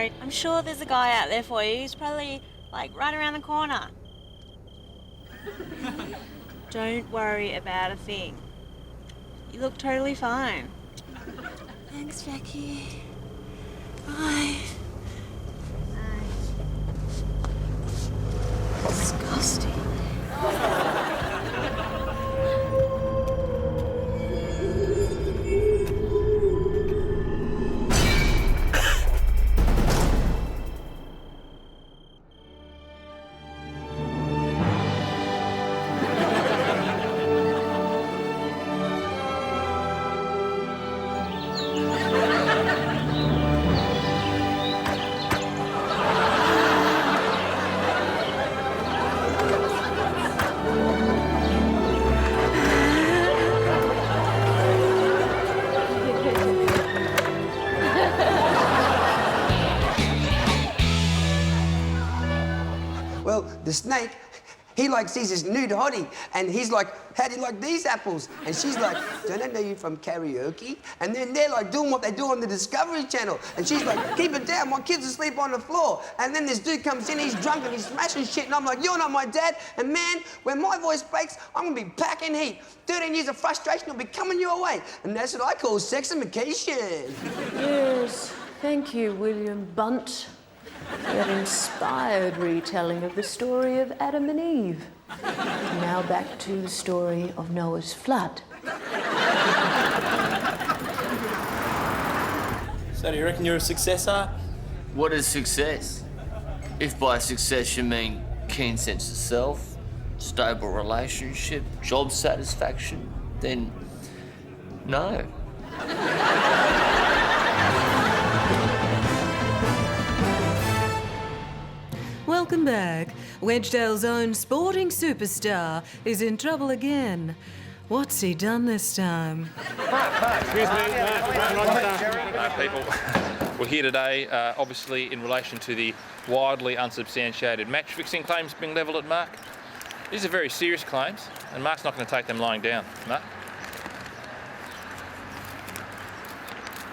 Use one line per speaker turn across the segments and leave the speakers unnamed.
worried. I'm sure there's a guy out there for you. He's probably, like, right around the corner. Don't worry about a thing. You look totally fine. Thanks, Jackie. Bye. Bye. Disgusting.
Well, the snake, he like sees this nude hottie, and he's like, how do you like these apples? And she's like, don't I know you from karaoke? And then they're like doing what they do on the Discovery Channel. And she's like, keep it down, my kid's asleep on the floor. And then this dude comes in, he's drunk and he's smashing shit, and I'm like, you're not my dad. And man, when my voice breaks, I'm gonna be packing heat. 13 years of frustration will be coming your way. And that's what I call sexification.
Yes, thank you, William Bunt. That inspired retelling of the story of Adam and Eve. Now back to the story of Noah's flood.
So do you reckon you're a successor?
What is success? If by success you mean keen sense of self, stable relationship, job satisfaction, then no.
Welcome back. Wedgedale's own sporting superstar is in trouble again. What's he done this time?
Excuse me. People, we're here today, obviously, in relation to the wildly unsubstantiated match-fixing claims being levelled at Mark. These are very serious claims, and Mark's not going to take them lying down. Mark?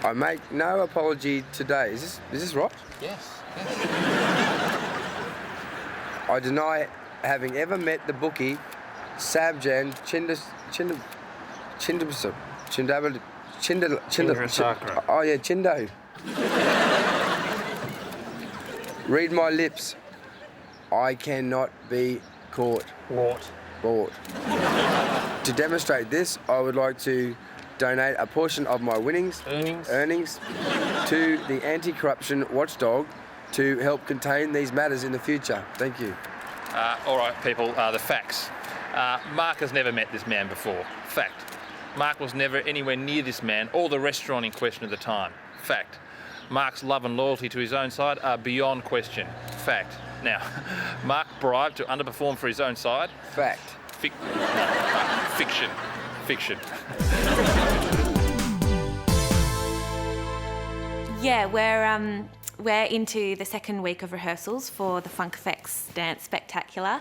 I make no apology today. Is this right?
Yes.
I deny having ever met the bookie, Sabjan
Chandrasakra.
Oh yeah, Chindo. Read my lips. I cannot be caught. Bought. To demonstrate this, I would like to donate a portion of my earnings to the anti-corruption watchdog to help contain these matters in the future. Thank you.
All right, people, the facts. Mark has never met this man before. Fact. Mark was never anywhere near this man or the restaurant in question at the time. Fact. Mark's love and loyalty to his own side are beyond question. Fact. Now, Mark bribed to underperform for his own side.
Fact.
Fiction.
Yeah, we're into the second week of rehearsals for the Funk Effects Dance Spectacular,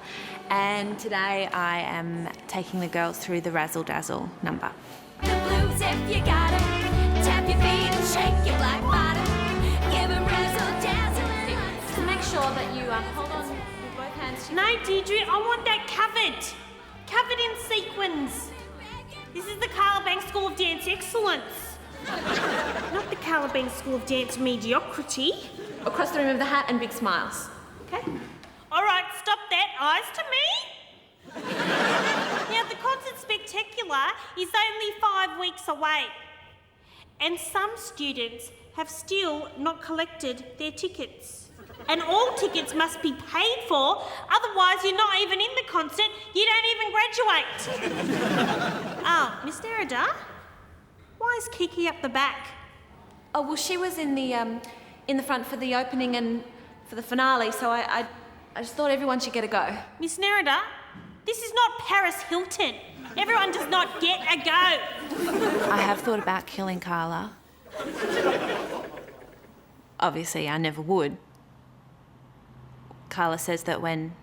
and today I am taking the girls through the Razzle Dazzle number.
The blues if you got 'em. Tap your feet and shake your black bottom. Give 'em razzle dazzle.
To make sure that you hold on with both hands to...
No, Deirdre, I want that covered. Covered in sequins. This is the Carla Banks School of Dance Excellence. Not the Carla Banks School of Dance Mediocrity.
Across the room of the hat and big smiles. Okay?
All right, stop that. Eyes to me. Now, the concert spectacular is only 5 weeks away. And some students have still not collected their tickets. And all tickets must be paid for, otherwise you're not even in the concert, you don't even graduate. Oh, Miss Derrida? Why is Kiki up the back?
Oh, well, she was in the front for the opening and for the finale, so I just thought everyone should get a go.
Miss Nerida, this is not Paris Hilton. Everyone does not get a go.
I have thought about killing Carla. Obviously, I never would. Carla says that when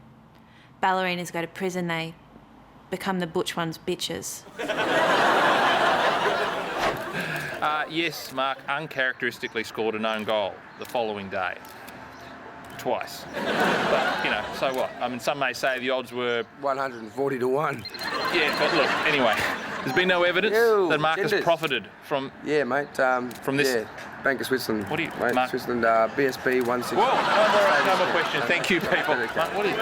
ballerinas go to prison, they become the butch ones' bitches.
Yes, Mark uncharacteristically scored an own goal the following day. Twice. But, you know, so what? I mean, some may say the odds were...
140 to 1.
Yeah, but look, anyway, there's been no evidence that Mark has profited from...
Yeah, mate.
From this...
Yeah, Bank of Switzerland.
What do you...
Mate,
Mark?
Switzerland, BSB 160.
Whoa, no more questions. Thank you, people. Mark, what is...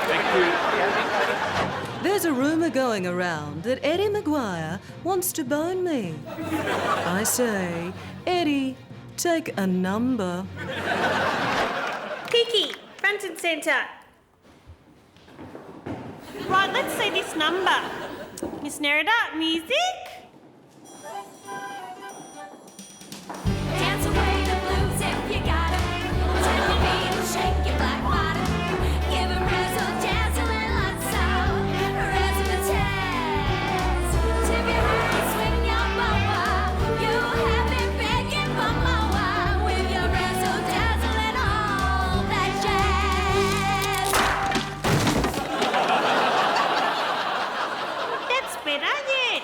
Thank you.
There's a rumour going around that Eddie Maguire wants to bone me. I say, Eddie, take a number.
Kiki, front and centre. Right, let's see this number. Miss Nerida, music.
Dance away the blues if you got 'em. Tap your feet and shake your black bottom. Give 'em razzle dazzle and lots of razzmatazz. Tip your hat, swing your boa. You have been begging for more with your razzle dazzle and all that jazz.
That's better, yes.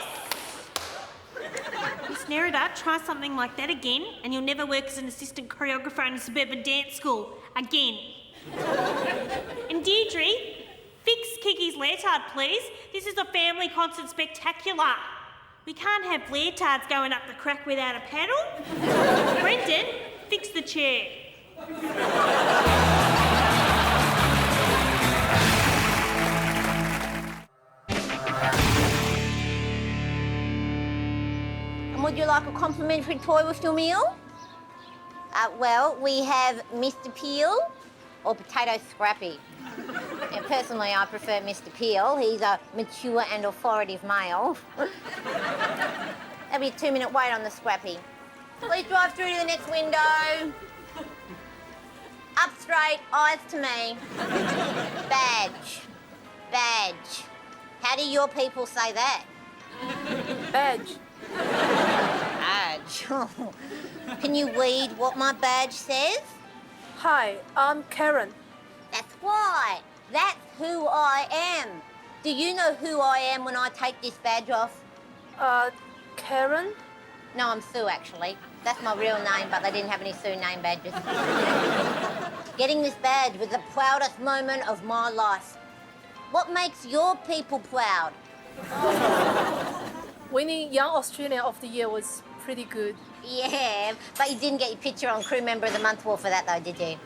Miss Nerida, try something like that again, and you'll never work as an assistant choreographer in a suburban dance school again. And Deirdre, fix Kiki's leotard, please. This is a family concert spectacular. We can't have leotards going up the crack without a paddle. Brendan, fix the chair.
And would you like a complimentary toy with your meal? Well, we have Mr. Peel or Potato Scrappy. And personally, I prefer Mr. Peel. He's a mature and authoritative male. There'll be a 2-minute wait on the Scrappy. Please drive through to the next window. Up straight, eyes to me. Badge. Badge. How do your people say that?
Badge.
Badge. Can you read what my badge says?
Hi, I'm Karen.
That's why. That's who I am. Do you know who I am when I take this badge off?
Karen?
No, I'm Sue, actually. That's my real name, but they didn't have any Sue name badges. Getting this badge was the proudest moment of my life. What makes your people proud?
Winning Young Australian of the Year was pretty good.
Yeah, but you didn't get your picture on Crew Member of the Month wall for that, though, did you?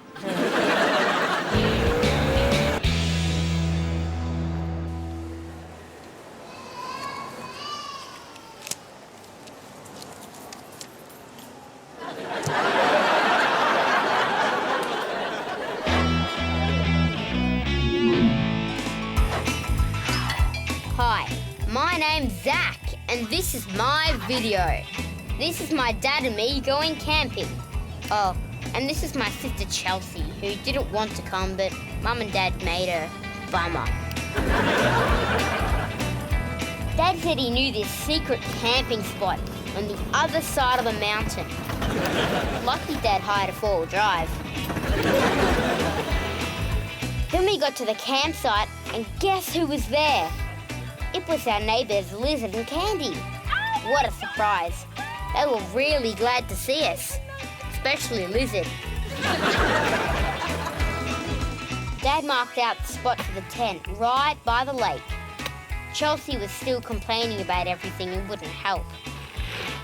Hi, my name's Zach, and this is my video. This is my dad and me going camping. Oh, and this is my sister Chelsea, who didn't want to come, but Mum and Dad made her. Bummer. Dad said he knew this secret camping spot on the other side of the mountain. Lucky Dad hired a 4-wheel drive. Then we got to the campsite, and guess who was there? It was our neighbours Lizard and Candy. What a surprise. They were really glad to see us, especially Lizard. Dad marked out the spot for the tent right by the lake. Chelsea was still complaining about everything and wouldn't help.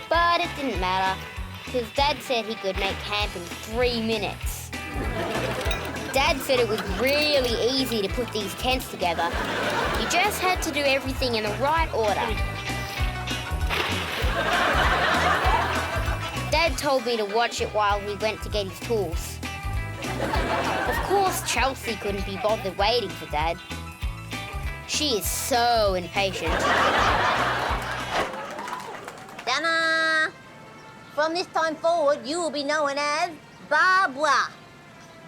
But it didn't matter, because Dad said he could make camp in 3 minutes. Dad said it was really easy to put these tents together. You just had to do everything in the right order. Dad told me to watch it while we went to get his tools. Of course, Chelsea couldn't be bothered waiting for Dad. She is so impatient.
Dana! From this time forward, you will be known as Barbara.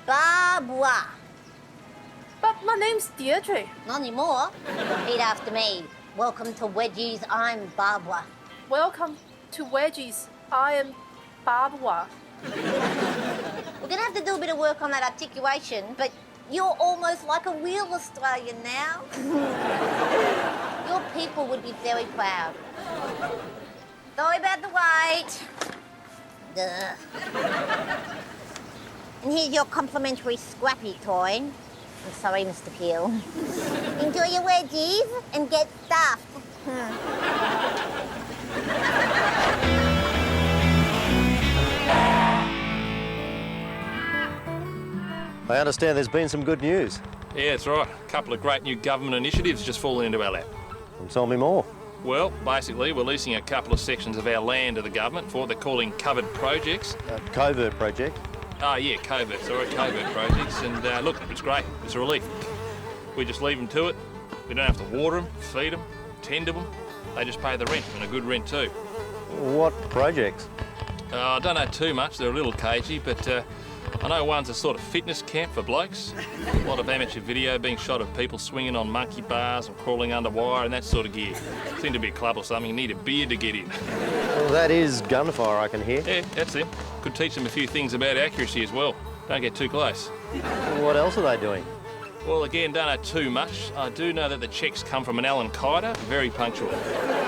Barbara.
But my name's Deirdre.
Not anymore. Repeat after me. Welcome to Wedge's, I'm Barbara.
Welcome to Wedge's. I am Barbara.
We're going to have to do a bit of work on that articulation, but you're almost like a real Australian now. Your people would be very proud. Sorry about the wait. Duh. And here's your complimentary Scrappy toy. I'm sorry, Mr. Peel. Enjoy your wedgies and get stuffed.
I understand there's been some good news.
Yeah, that's right. A couple of great new government initiatives just fallen into our lap.
Well, tell me more.
Well, basically, we're leasing a couple of sections of our land to the government for what they're calling covered projects.
Covert project.
Oh, yeah, covert projects. And look, it's great. It's a relief. We just leave them to it. We don't have to water them, feed them, tend to them. They just pay the rent, and a good rent too.
What projects?
I don't know too much. They're a little cagey, but I know one's a sort of fitness camp for blokes. A lot of amateur video being shot of people swinging on monkey bars and crawling under wire and that sort of gear. Seemed to be a club or something. You need a beard to get in.
Well, that is gunfire, I can hear.
Yeah, that's it. Could teach them a few things about accuracy as well. Don't get too close.
What else are they doing?
Well, again, don't know too much. I do know that the checks come from an Alan Kiter, very punctual.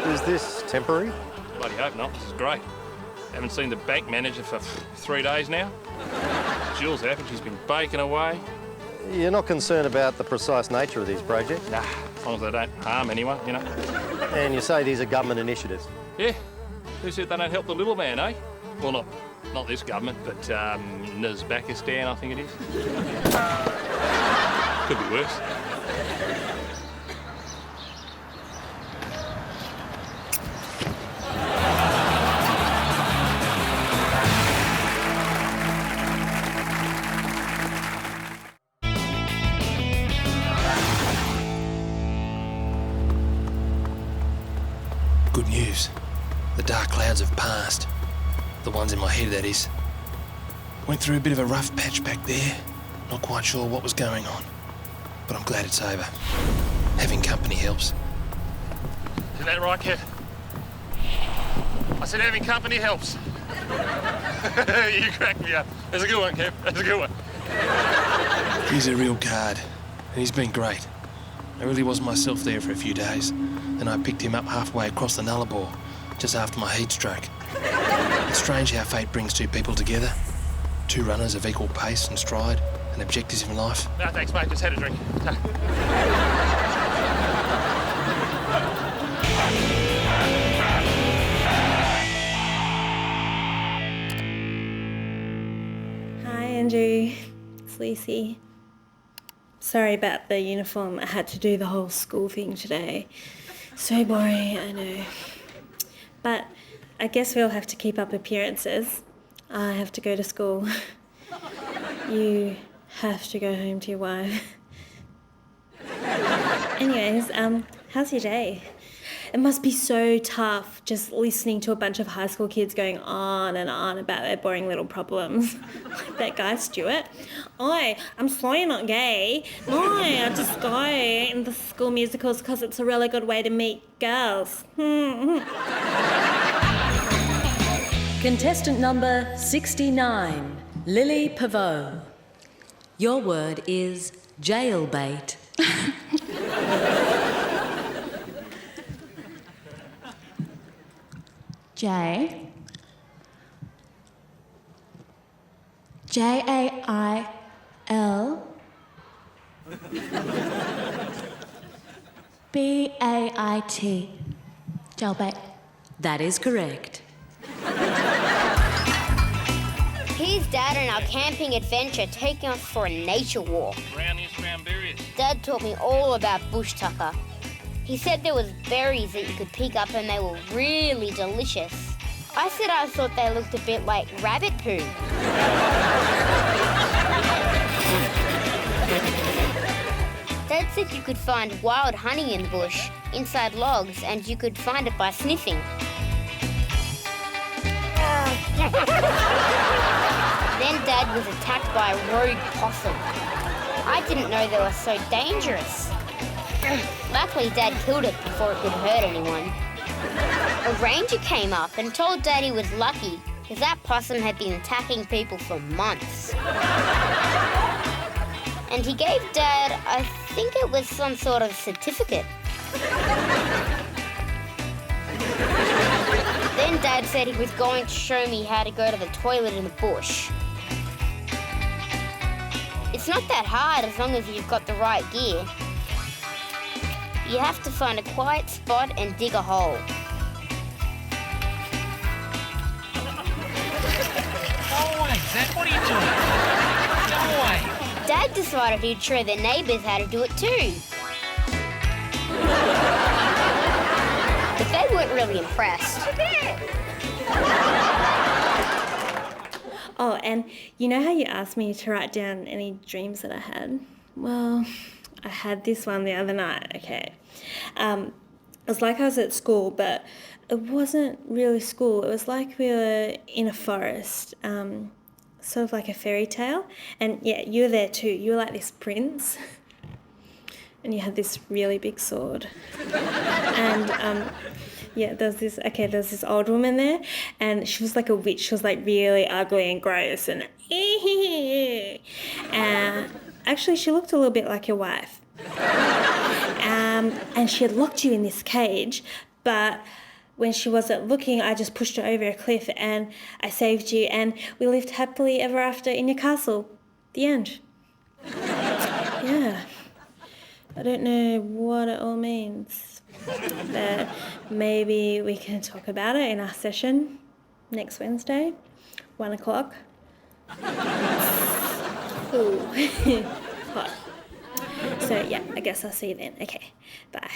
Is this temporary?
Bloody hope not. This is great. Haven't seen the bank manager for 3 days now. Jill's happened. She's been baking away.
You're not concerned about the precise nature of these projects?
Nah, as long as they don't harm anyone, you know.
And you say these are government initiatives?
Yeah. Who said they don't help the little man, eh? Well, not this government, but Uzbekistan, I think it is. Could be worse.
Good news. The dark clouds have passed. The ones in my head, that is. Went through a bit of a rough patch back there. Not quite sure what was going on. But I'm glad it's over. Having company helps.
Is that right, Kev? I said having company helps. You cracked me up. That's a good one, Kev. That's a good one.
He's a real card, and he's been great. I really was myself there for a few days. Then I picked him up halfway across the Nullarbor, just after my heat stroke. It's strange how fate brings two people together. Two runners of equal pace and stride and objectives in life.
No, thanks, mate. Just had a drink.
Hi, Andrew. It's Lucy. Sorry about the uniform. I had to do the whole school thing today. So boring, I know. But I guess we all have to keep up appearances. I have to go to school. You have to go home to your wife. Anyways, how's your day? It must be so tough just listening to a bunch of high school kids going on and on about their boring little problems. Like that guy, Stuart. Oi, I'm sorry you're not gay. No, I just go in the school musicals because it's a really good way to meet girls.
Contestant number 69, Lily Pavot. Your word is jailbait.
J. J-A-I-L. B-A-I-T. Jailbait.
That is correct.
Here's Dad on our camping adventure, taking us for a nature walk.
Brownies, brown berries.
Dad taught me all about bush tucker. He said there was berries that you could pick up and they were really delicious. I said I thought they looked a bit like rabbit poo. Dad said you could find wild honey in the bush, inside logs, and you could find it by sniffing. Then Dad was attacked by a rogue possum. I didn't know they were so dangerous. Luckily, Dad killed it before it could hurt anyone. A ranger came up and told Dad he was lucky because that possum had been attacking people for months. And he gave Dad, I think it was some sort of certificate. Then Then Dad said he was going to show me how to go to the toilet in the bush. It's not that hard as long as you've got the right gear. You have to find a quiet spot and dig a hole.
Go away, Zach. What are you doing? Go away.
Dad decided he'd show their neighbours how to do it too. But they weren't really impressed.
Oh, and you know how you asked me to write down any dreams that I had? Well, I had this one the other night, okay. It was like I was at school, but it wasn't really school. It was like we were in a forest, sort of like a fairy tale. And yeah, you were there too. You were like this prince. And you had this really big sword. And yeah, there was this old woman there, and she was like a witch. She was like really ugly and gross, and actually she looked a little bit like your wife. And she had locked you in this cage, but when she wasn't looking, I just pushed her over a cliff and I saved you, and we lived happily ever after in your castle. The end. Yeah. I don't know what it all means, but maybe we can talk about it in our session next Wednesday, 1 o'clock. Ooh, hot. So yeah, I guess I'll see you then. Okay, bye.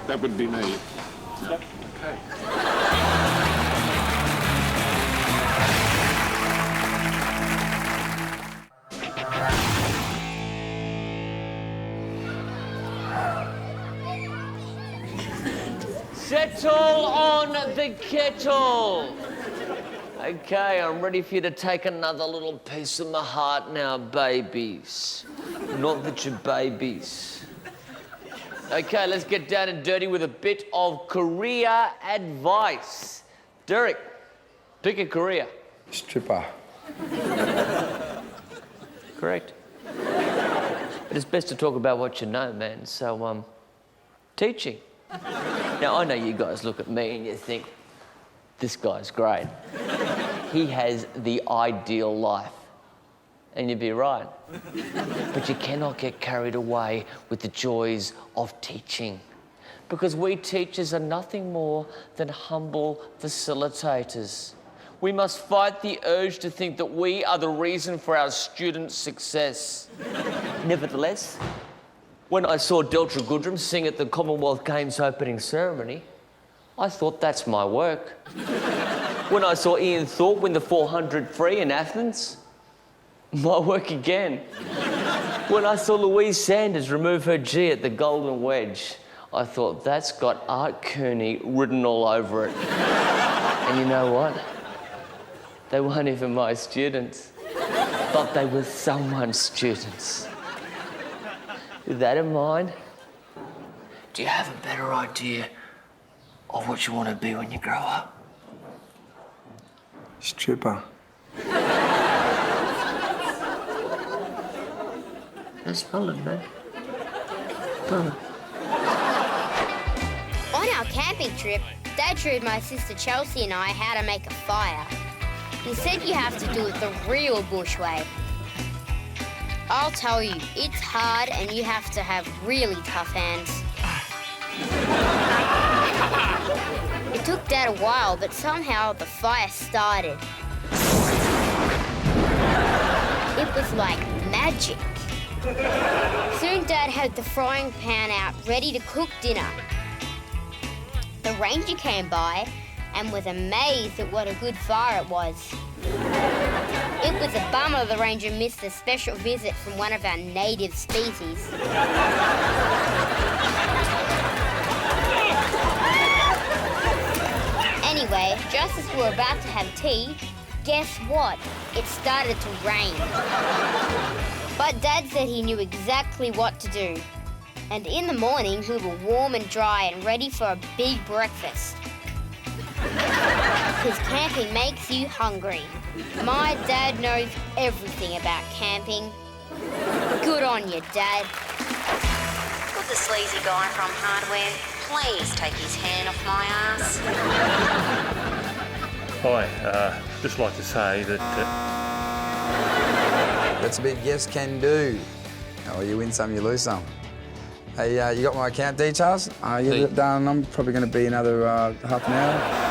That would be me.
Yep.
Okay.
Settle on the kettle. Okay, I'm ready for you to take another little piece of my heart now, babies. Not that you're babies. Okay, let's get down and dirty with a bit of career advice. Derek, pick a career.
Stripper.
Correct. But it's best to talk about what you know, man. So, teaching. Now, I know you guys look at me and you think, this guy's great. He has the ideal life. And you'd be right. But you cannot get carried away with the joys of teaching. Because we teachers are nothing more than humble facilitators. We must fight the urge to think that we are the reason for our students' success. Nevertheless, when I saw Delta Goodrum sing at the Commonwealth Games opening ceremony, I thought that's my work. When I saw Ian Thorpe win the 400 free in Athens, my work again. When I saw Louise Sanders remove her G at the Golden Wedge, I thought that's got Art Kearney written all over it. And you know what? They weren't even my students, but they were someone's students. With that in mind, do you have a better idea of what you want to be when you grow up?
Stripper.
That's solid, man. Solid.
On our camping trip, Dad showed my sister Chelsea and I how to make a fire. He said you have to do it the real bush way. I'll tell you, it's hard and you have to have really tough hands. It took Dad a while, but somehow the fire started. It was like magic. Soon Dad had the frying pan out, ready to cook dinner. The ranger came by and was amazed at what a good fire it was. It was a bummer the ranger missed a special visit from one of our native species. Anyway, just as we were about to have tea, guess what? It started to rain. But Dad said he knew exactly what to do. And in the morning, we were warm and dry and ready for a big breakfast. Because camping makes you hungry. My dad knows everything about camping. Good on you, Dad.
Would the sleazy guy from Hardware please take his hand off my ass?
Hi, just like to say that...
That's a big yes can do. Oh, you win some, you lose some. Hey, you got my account details? Yeah, darling, I'm probably going to be another half an hour.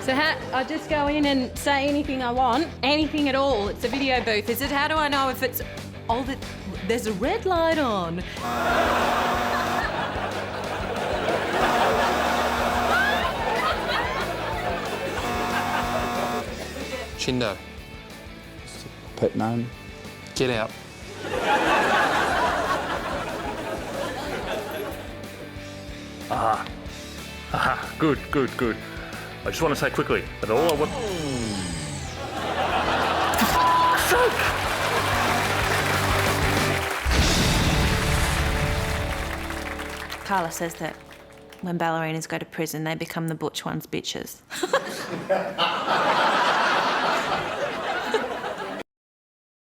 So I just go in and say anything I want, anything at all. It's a video booth, is it? How do I know if it's...
Oh, there's a red light on.
Chindo,
Pet name?
get out.
Good. I just want to say quickly that all I want...
Carla says that when ballerinas go to prison, they become the butch ones' bitches.